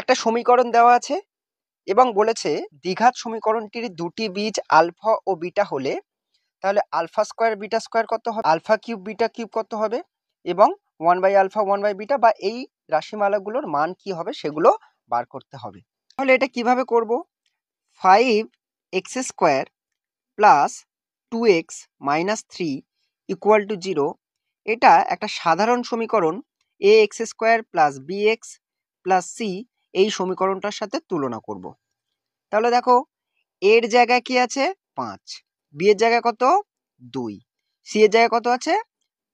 একটা সমীকরণ দেওয়া আছে এবং বলেছে দ্বিঘাত সমীকরণটির দুটি বীজ আলফা ও বিটা হলে তাহলে আলফা স্কোয়ার বিটা স্কোয়ার কত হবে, আলফা কিউব বিটা কিউব কত হবে, এবং 1/আলফা 1/বিটা বা এই রাশিমালাগুলোর মান কি হবে সেগুলো বার করতে হবে। তাহলে এটা কিভাবে করব? 5x² plus 2x minus 3 equal to 0, এটা একটা সাধারণ সমীকরণ ax² plus bx plus c এই সমীকরণটার সাথে তুলনা করব। তাহলে দেখো এর জায়গায় কি আছে 5, বি এর জায়গায় কত 2, সি এর জায়গায় কত আছে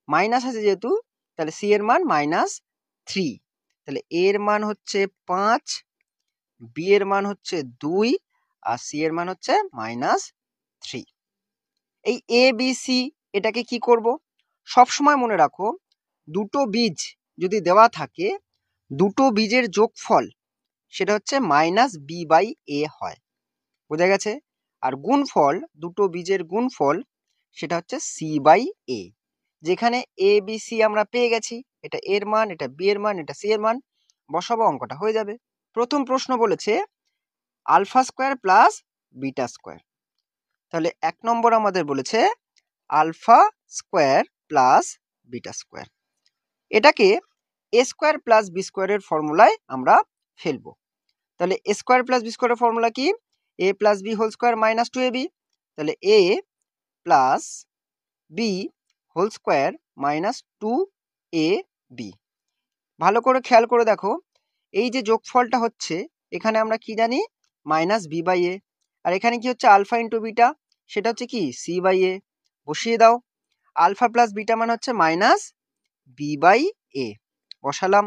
মাইনাস আছে যেহেতু, তাহলে সি এর মান -3, তাহলে এর মান হচ্ছে 5, বি এর মান হচ্ছে 2 আর সি এর মান হচ্ছে -3। এই এ বি সি এটাকে কি করব? সব সময় মনে রাখো দুটো বীজ যদি দেওয়া থাকে দুটো বীজের যোগফল সেটা হচ্ছে -b/a হয়, বোঝা গেছে? আর গুণফল দুটো বীজের গুণফল সেটা হচ্ছে c/a। যেখানে এ বি সি আমরা পেয়ে গেছি, এটা এর মান, এটা বি এর মান, এটা সি এর মান, বসাবো, অঙ্কটা হয়ে যাবে। প্রথম প্রশ্ন বলেছে alpha square plus beta square, তাহলে 1 নম্বর আমাদের বলেছে alpha square plus beta square, এটাকে এ স্কোয়ার প্লাস বি স্কোয়ারের ফর্মুলায় আমরা ফেলবো। তাহলে এ স্কোয়ার প্লাস বি স্কোয়ারের ফর্মুলা কি? A plus B whole square minus 2ab, তাহলে A plus B whole square minus 2ab। ভালো করে খেয়াল করে দেখো এই যে যোগফলটা হচ্ছে এখানে আমরা কি জানি -b/a, আর এখানে কি হচ্ছে আলফা ইন্টু বিটা, সেটা হচ্ছে কি c/a। বসিয়ে দাও, আলফা প্লাস বিটা মানে হচ্ছে -b/a, বসালাম,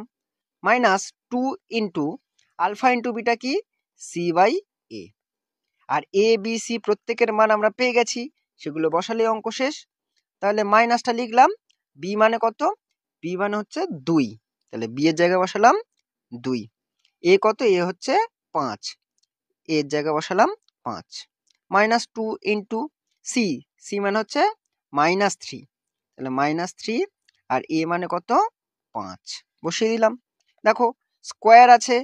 -2 ইন্টু আলফা ইন্টু বিটা কি c/a, R A B C প্রত্যেকের মান আমরা পেয়ে গেছি, সেগুলো বসালে অঙ্ক শেষ। তাহলে মাইনাসটা লিখলাম, বি মানে কত, বি মানে হচ্ছে 2, তাহলে বি এর জায়গায় বসালাম 2, এ কত, এ হচ্ছে 5, এর জায়গায় বসালাম 5, -2 ইন্টু সি, সি মানে হচ্ছে -3, তাহলে -3, আর এ মানে কত 5, বসিয়ে দিলাম। দেখো স্কোয়ার আছে,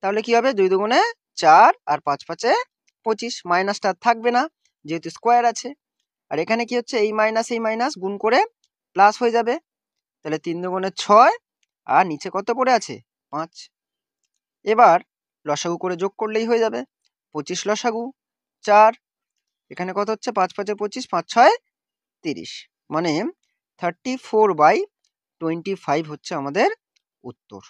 তাহলে কি হবে 2 দুগুণে 4 আর 5 5-এ 25, মাইনাসটা থাকবে না যেহেতু স্কোয়ার আছে। আর এখানে কি হচ্ছে এই মাইনাস গুণ করে প্লাস হয়ে যাবে, তাহলে 3 দুগুণে 6 আর নিচে কত পড়ে আছে 5। এবার লসাগু করে যোগ করলেই হয়ে যাবে, 25 লসাগু 4, এখানে কত হচ্ছে 5 5-এ 25, 5 6 30, মানে 34/25 হচ্ছে আমাদের উত্তর।